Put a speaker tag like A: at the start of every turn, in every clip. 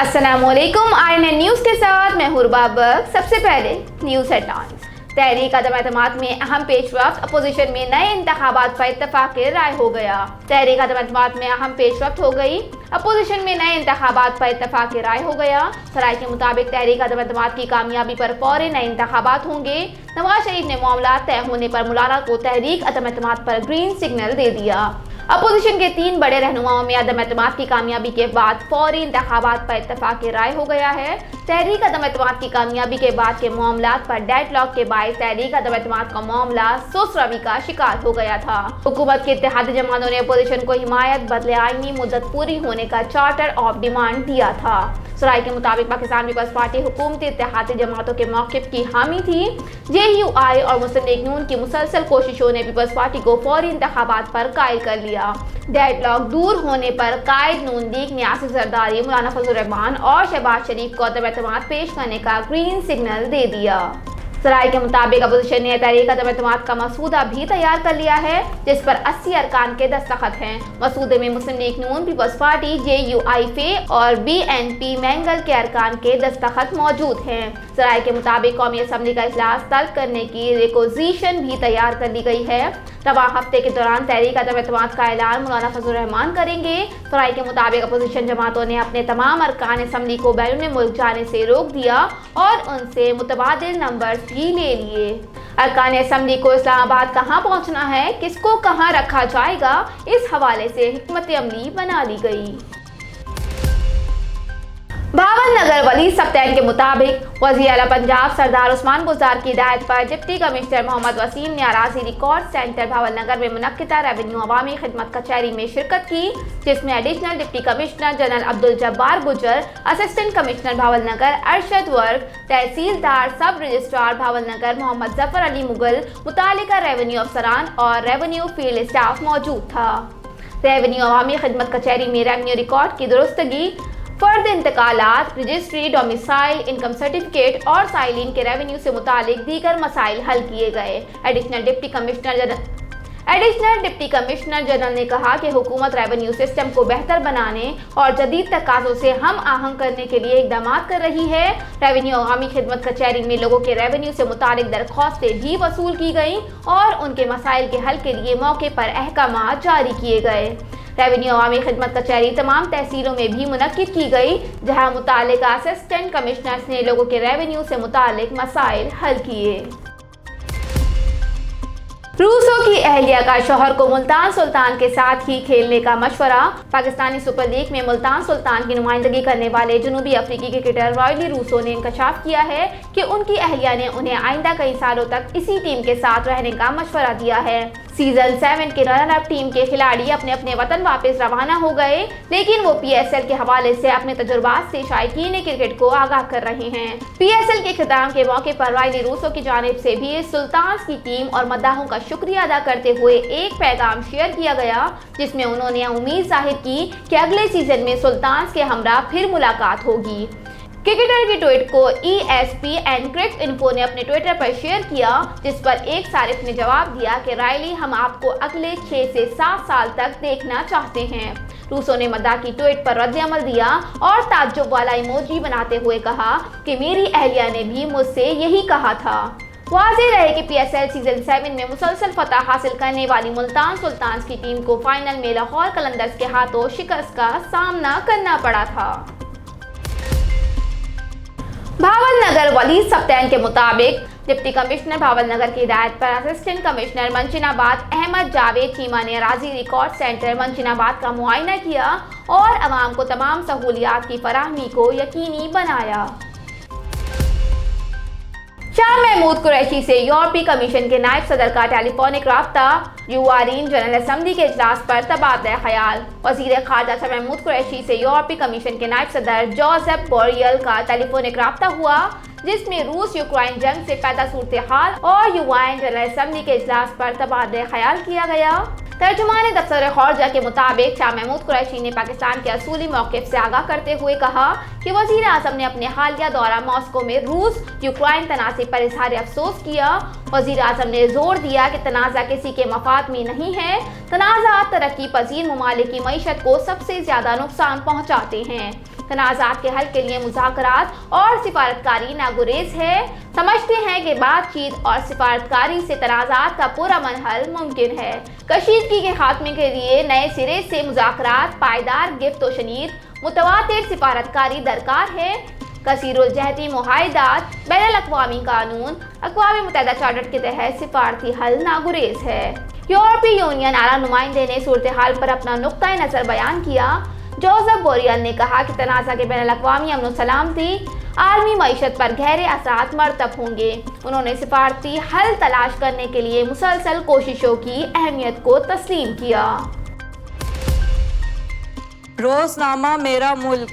A: अस्सलामुअलैकुम। INN news के साथ मैं हुरबा बक। सबसे पहले न्यूज़ हेडलाइंस। तहरीक अदम एतमाद में अहम पेशरफ्त, अपोजिशन में नए इंतखाबात पर इत्तफाक राय हो गया। तहरीक अदम एतमाद में अहम पेशरफ्त हो गई, अपोजिशन में नए इंतखाबात पर इत्तफाक राय हो गया। सराय के मुताबिक तहरीक अदम एतमाद की कामयाबी पर फौरी नए इंतखाबात होंगे। नवाज शरीफ ने मामला तय होने पर मौलाना को तहरीक अदम एतमाद पर ग्रीन सिग्नल दे दिया। अपोजिशन के 3 बड़े रहनुमाओं में अदम एतमाद की कामयाबी के बाद फौरी इंतखाबात पर इत्तफाक राय हो गया है। तहरीक अदम एतमाद की कामयाबी के बाद के मामलात पर डेडलॉक के बायस तहरीक अदम एतमाद का मामला सुसरवी का शिकार हो गया था। हुकूमत के इत्तेहादी जमातों ने अपोजिशन को हिमायत बदले आईनी मुद्दत पूरी होने का चार्टर ऑफ डिमांड दिया था। सराय के मुताबिक पाकिस्तान पीपल्स पार्टी हुकूमती इत्तेहादी जमातों के मौक़िफ़ की हामी थी। JUI और मुस्लिम लीग नून की मुसलसल कोशिशों ने पीपल्स पार्टी को फौरी इंतखाबात पर कायल कर लिया। डेडलॉक दूर होने पर कायद नून लीग ने आसिफ जरदारी, मौलाना फजल रहमान और शहबाज शरीफ को अदम एतमाद पेश करने का ग्रीन सिग्नल दे दिया। सराय के मुताबिक अपोजिशन ने तहरीक अदम एतमाद का मसूदा भी तैयार कर लिया है, जिस पर 80 अरकान के दस्तखत हैं। मसूदे में मुस्लिम लीग नून, पीपल्स पार्टी, JUI फे और BNP मैंगल के अरकान के दस्तखत मौजूद हैं। सराय के मुताबिक कौमी असम्बली का इजलास तल्ब करने की रिक्वेजिशन भी तैयार कर ली गई है। रवा हफ्ते के दौरान तहरीक अदम एतमाद का ऐलान मौलाना फजल रहमान करेंगे। सराय के मुताबिक अपोजिशन जमातों ने अपने तमाम अरकान असम्बली को बैरून मुल्क जाने से रोक दिया और उनसे मुतबादिल नंबर्स भी ले लिए। अरकान असम्बली को इस्लामाबाद कहाँ पहुँचना है, किसको कहाँ रखा जाएगा, इस हवाले से हिकमत अमली बना ली गई। भावल नगर वली सप्तान के मुताबिक वज़ीर आला पंजाब सरदार उस्मान बुज़दार की हिदायत पर डिप्टी कमिश्नर मोहम्मद वसीम ने अराजी रिकॉर्ड सेंटर भावल नगर में मुनक्किदा रेवेन्यू अवामी खिदमत कचहरी में शिरकत की, जिसमें additional deputy commissioner general Abdul Jabbar गुजर, असिस्टेंट कमिश्नर भावल नगर अरशद वर्क, तहसीलदार सब रजिस्ट्रार भावल नगर मोहम्मद जफर अली मुगल, मुतालिका रेवेन्यू अफसरान और रेवेन्यू फील्ड स्टाफ मौजूद था। रेवेन्यू अवामी खिदमत कचहरी में रेवेन्यू रिकॉर्ड की दुरुस्तगी, फर्द इंतकालात, रजिस्ट्री, डोमिसाइल, इनकम सर्टिफिकेट और साइलिन के रेवेन्यू से मुतालिक दीगर मसाइल हल किए गए। एडिशनल डिप्टी कमिश्नर जनरल ने कहा कि हुकूमत रेवेन्यू सिस्टम को बेहतर बनाने और जदीद तकाज़ों से हम आहंग करने के लिए इक़दाम कर रही है। रेवेन्यू अवामी खिदमत कचहरी में लोगों के रेवेन्यू से मुतालिक दरख्वास्तें भी वसूल की गईं और उनके मसाइल के हल के लिए मौके पर अहकामात जारी किए गए। रेवेन्यू अवामी खिदमत कचहरी तमाम तहसीलों में भी मुनक्किद की गई, जहां मुतालिका असिस्टेंट कमिश्नर्स ने लोगों के रेवेन्यू से मुतालिक मसाइल हल किए। रूसों की अहलिया का शौहर को मुल्तान सुल्तान के साथ ही खेलने का मशवरा। पाकिस्तानी सुपर लीग में मुल्तान सुल्तान की नुमाइंदगी करने वाले जनूबी अफ्रीकी क्रिकेटर रॉयली रूसो ने इंकशाफ किया है कि उनकी अहलिया ने उन्हें आइंदा कई सालों तक इसी टीम के साथ रहने का मशवरा दिया है। सीजन 7 के रनर अप टीम के खिलाड़ी अपने अपने वतन वापस रवाना हो गए, लेकिन वो PSL के हवाले से अपने तजुर्बात से शायकीन क्रिकेट को आगाह कर रहे हैं। PSL के खिताब के मौके पर रॉयली रूसो की जानिब से भी सुल्तान्स की टीम और मद्दाहों का शुक्रिया अदा करते हुए एक पैगाम शेयर किया गया, जिसमें उन्होंने उम्मीद जाहिर की कि अगले सीजन में सुल्तान्स के हमरा फिर मुलाकात होगी। क्रिकेटर की ट्वीट को ESPN क्रिकेट इन्फो ने अपने ट्विटर पर शेयर किया, जिस पर एक सारिफ ने जवाब दिया कि रायली, हम आपको अगले 6 से 7 साल तक देखना चाहते हैं। रूसो ने मद्दा की ट्वीट पर रद्द-ए-अमल दिया और ताज्जुब वाला इमोजी बनाते हुए कहा कि मेरी अहलिया ने भी मुझसे यही कहा था। वाज़ेह रहे कि PSL सीजन 7 में मुसलसल फतह हासिल करने वाली मुल्तान सुल्तान्स की टीम को फाइनल में लाहौर कलंदर्स के हाथों शिकस्त का सामना करना पड़ा था। भावल नगर वली सप्तान के मुताबिक डिप्टी कमिश्नर भावल नगर की हिदायत पर असिस्टेंट कमिश्नर मंशिनाबाद अहमद जावेद चीमा ने अराजी रिकॉर्ड सेंटर मंशिनाबाद का मुआयना किया और अवाम को तमाम सहूलियात की फराहमी को यकीनी बनाया। शाह महमूद कुरैशी से यूरोपीय कमीशन के नायब सदर का टेलीफोनिक राब्ता। यूआरीन जनरल असम्बली के इजलास पर तबादला ख्याल। वज़ीर ख़ारजा शाह महमूद कुरैशी से यूरोपीय कमीशन के नायब सदर जोसेफ बोरियल का टेलीफोनिक राब्ता हुआ, जिसमें रूस यूक्रेन जंग से पैदा सूरत हाल और यूआईन जनरल असम्बली के इजलास पर तबादला ख्याल किया गया। तर्जुमान दफ्तर ख़ारजा के मुताबिक शाह महमूद कुरैशी ने पाकिस्तान के असूली मौक़िफ़ से आगाह करते हुए कहा कि वज़ीर आज़म ने अपने हालिया दौरा मॉस्को में रूस यूक्रेन तनाज़े पर इज़हार अफसोस किया। वज़ीर आज़म ने जोर दिया कि तनाज़ा किसी के मफाद में नहीं है। तनाज़ा तरक्की पजीर ममालिक की मईशत को सबसे ज़्यादा नुकसान पहुँचाते हैं। तनाज़ात के हल के लिए मुज़ाकरात और सिफारतकारी नागुरेज है। समझते हैं कि बातचीत और सिफारतकारी से तनाज़ात का पुरअमन हल मुमकिन है। कशीदगी के खात्मे के लिए नए सिरे से मुज़ाकरात, पायदार गिफ्ट व शनीद, मुतवातिर सिफारतकारी दरकार है। कसीरुल जहती मुआहिदात, बैनुल-अक़वामी कानून, अक़वाम मुत्तहिदा चार्टर के तहत सिफारती हल नागुरेज है। यूरोपीय यूनियन आला नुमाइंदे ने सूरत हाल पर अपना नुक्ता नज़र बयान किया। जोसेफ बोरियल ने कहा कि तनाज़ा के बैनुल-अक़वामी अमन सलामती आलमी मईशत पर गहरे असरात मरतब होंगे। उन्होंने सिफारती हल तलाश करने के लिए मुसलसल कोशिशों की अहमियत को तस्लीम किया।
B: रोज़नामा मेरा मुल्क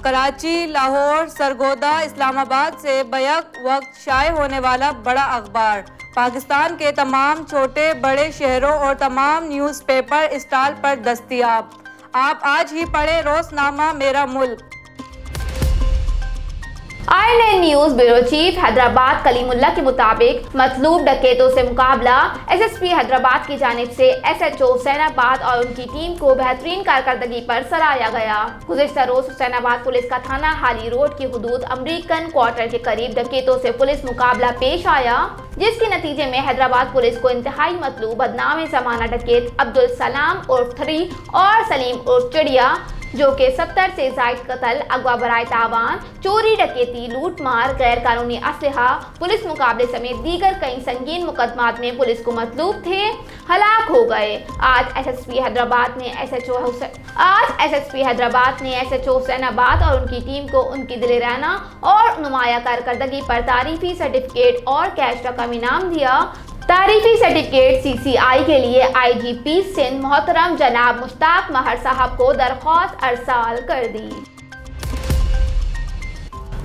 B: कराची, लाहौर, सरगोदा, इस्लामाबाद से बैक वक्त शाये होने वाला बड़ा अखबार पाकिस्तान के तमाम छोटे बड़े शहरों और तमाम न्यूज़पेपर स्टॉल पर दस्तयाब। आप आज ही पढ़ें रोज़नामा मेरा मुल्क।
A: INN news bureau chief Hyderabad Kalimullah के मुताबिक मतलूब डकैतों से मुकाबला SSP हैदराबाद की जानिब से SHO हुसैनाबाद और उनकी टीम को बेहतरीन कारकर्दगी पर सराहा गया। गुज़िश्ता रोज हुसैनाबाद पुलिस का थाना हाली रोड की हुदूद अमरीकन क्वार्टर के करीब डकैतों से पुलिस मुकाबला पेश आया, जिसके नतीजे में हैदराबाद पुलिस को इंतहाई मतलूब बदनाम ज़माना डकैत अब्दुल सलाम उर्फ 3 और सलीम उर्फ चिड़िया, जो कि 70 से ज़ायद कत्ल, अगवा बराए तावान, चोरी, डकैती, लूट मार, गैर कानूनी असलहा, पुलिस मुकाबले समेत दीगर कई संगीन मुकदमात में पुलिस को मतलूब थे, हलाक हो गए। आज SSP हैदराबाद ने SHO हुसैनाबाद और उनकी टीम को उनकी दिलेराना और नुमाया कारकर्दगी पर तारीफी सर्टिफिकेट और कैश रकम इनाम दिया। तारीफी सर्टिफिकेट CCI के लिए IGP सिंध मोहतरम जनाब मुश्ताक महर साहब को दरख्वास्त अरसाल कर दी।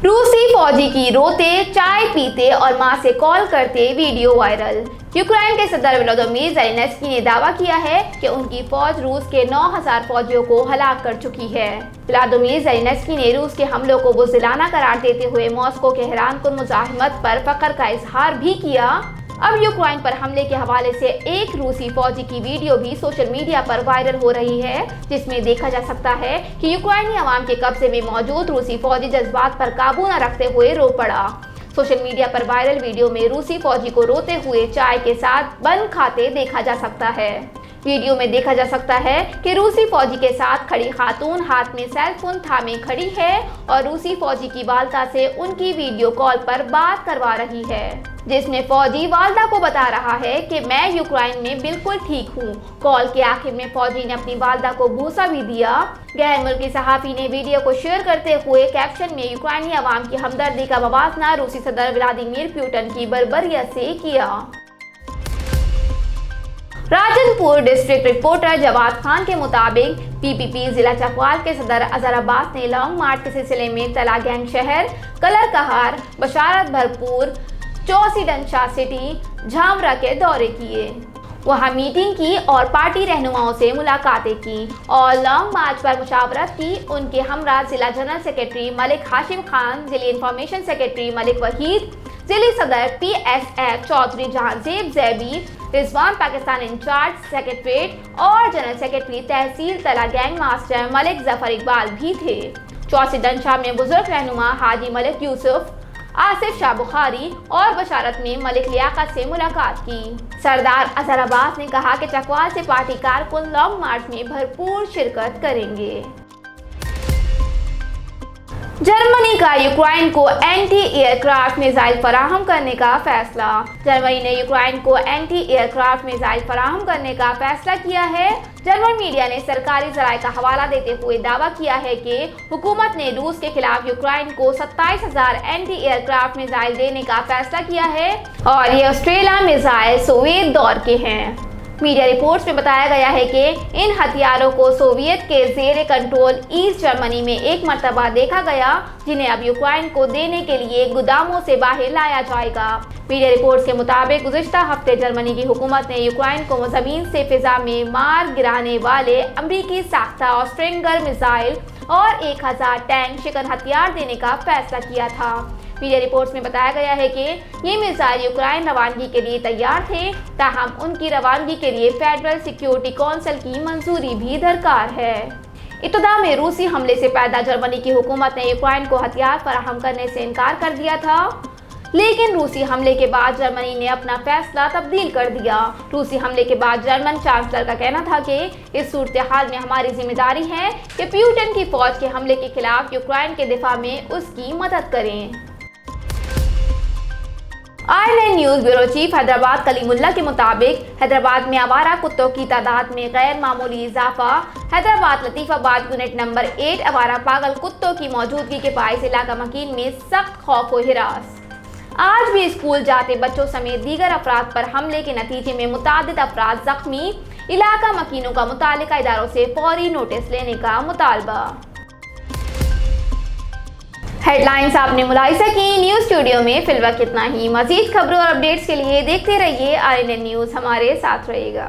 A: रूसी फौजी की रोते, चाय पीते और मां से कॉल करते वीडियो वायरल। यूक्रेन के सदर व्लादिमीर ज़ेलेंस्की ने दावा किया है कि उनकी फौज रूस के 9000 फौजियों को हलाक कर चुकी है। व्लादिमीर ज़ेलेंस्की ने रूस के हमलों को बुज़दिलाना करार देते हुए मॉस्को के हैरानकुन मुज़ाहिमत पर फख्र का इजहार भी किया। अब यूक्रेन पर हमले के हवाले से एक रूसी फौजी की वीडियो भी सोशल मीडिया पर वायरल हो रही है, जिसमें देखा जा सकता है कि यूक्रेनी अवाम के कब्जे में मौजूद रूसी फौजी जज्बात पर काबू न रखते हुए रो पड़ा। सोशल मीडिया पर वायरल वीडियो में रूसी फौजी को रोते हुए चाय के साथ बन खाते देखा जा सकता है। वीडियो में देखा जा सकता है कि रूसी फौजी के साथ खड़ी खातून हाथ में सेलफोन थामे खड़ी है और रूसी फौजी की वालदा से उनकी वीडियो कॉल पर बात करवा रही है, जिसमें फौजी वालदा को बता रहा है कि मैं यूक्रेन में बिल्कुल ठीक हूँ। कॉल के आखिर में फौजी ने अपनी वालदा को भूसा भी दिया। गैर मुल्की सहाफ़ी ने वीडियो को शेयर करते हुए कैप्शन में यूक्रेनी अवाम की हमदर्दी का मवाजना रूसी सदर व्लादिमीर पुतिन की बर्बरियत से किया। राजनपुर डिस्ट्रिक्ट रिपोर्टर जवाद खान के मुताबिक PPP जिला चकवाल के सदर अजहर अब्बास ने लॉन्ग मार्च के सिलसिले में तला गैंग शहर, कलर कहार, बशारत भरपूर, चौसीडंशा सिटी, झामरा के दौरे किए। वहां मीटिंग की और पार्टी रहनुमाओं से मुलाकातें की और लॉन्ग मार्च पर मुशावरत की। उनके हमरा जिला जनरल सेक्रेटरी मलिक हाशिम खान, जिले इंफॉर्मेशन सेक्रेटरी मलिक वहीद, जिले सदर PSF Chaudhry Jahanzeb Jaibi, Rizwan Pakistan incharge secretariat और general secretary tehsil Talagang master Malik Zafar Iqbal भी थे। चौसीडंशा में बुजुर्ग रहनुमा हाजी मलिक यूसुफ, आसिफ शाह बुखारी और बशारत में मलिक लियाकत से मुलाकात की। सरदार अजहर अब्बास ने कहा कि चकवाल से पार्टी कारकुन लॉन्ग मार्च में भरपूर शिरकत करेंगे। जर्मनी का यूक्रेन को एंटी एयरक्राफ्ट मिसाइल फराहम करने का फैसला। जर्मनी ने यूक्रेन को एंटी एयरक्राफ्ट मिसाइल फराहम करने का फैसला किया है। जर्मन मीडिया ने सरकारी जराये का हवाला देते हुए दावा किया है कि हुकूमत ने रूस के खिलाफ यूक्रेन को 27,000 एंटी एयरक्राफ्ट मिसाइल देने का फैसला किया है और ये ऑस्ट्रेलिया मिसाइल सोवियत दौर के हैं। मीडिया रिपोर्ट्स में बताया गया है कि इन हथियारों को सोवियत के ज़ेरे कंट्रोल ईस्ट जर्मनी में एक मरतबा देखा गया, जिन्हें अब यूक्रेन को देने के लिए गोदामों से बाहर लाया जाएगा। मीडिया रिपोर्ट्स के मुताबिक गुज़िश्ता हफ्ते जर्मनी की हुकूमत ने यूक्रेन को ज़मीन से फिजा में मार गिराने वाले अमरीकी साख्ता और स्ट्रिंगर मिसाइल और 1000 टैंक शिकन हथियार देने का फैसला किया था। मीडिया रिपोर्ट्स में बताया गया है कि ये मिसाइल यूक्रेन रवानगी के लिए तैयार थे, ताहम उनकी रवानगी के लिए फेडरल सिक्योरिटी काउंसिल की मंजूरी भी दरकार है। इब्तिदा में रूसी हमले से पैदा जर्मनी की हुकूमत ने यूक्रेन को हथियार फराहम करने से इनकार कर दिया था, लेकिन रूसी हमले के बाद जर्मनी ने अपना फैसला तब्दील कर दिया। रूसी हमले के बाद जर्मन चांसलर का कहना था कि इस सूरत हाल में हमारी जिम्मेदारी है कि पुतिन की फौज के हमले के खिलाफ यूक्रेन के दिफा में उसकी मदद करें। INN news bureau chief Hyderabad Kalimulla के मुताबिक हैदराबाद में आवारा कुत्तों की तादाद में गैर मामूली इजाफा। हैदराबाद लतीफाबाद यूनिट नंबर 8 आवारा पागल कुत्तों की मौजूदगी के बायस इलाका मकीन में सख्त खौफ व हिरास। आज भी स्कूल जाते बच्चों समेत दीगर अफराद पर हमले के नतीजे में मुतादिद अफराद जख्मी। इलाका मकीनों का मुतालिका इदारों से फौरी नोटिस लेने का मुतालबा। हेडलाइंस आपने मुलाहिजा की। न्यूज स्टूडियो में फिलहाल इतना ही। मजीद खबरों और अपडेट्स के लिए देखते रहिए INN न्यूज, हमारे साथ रहिएगा।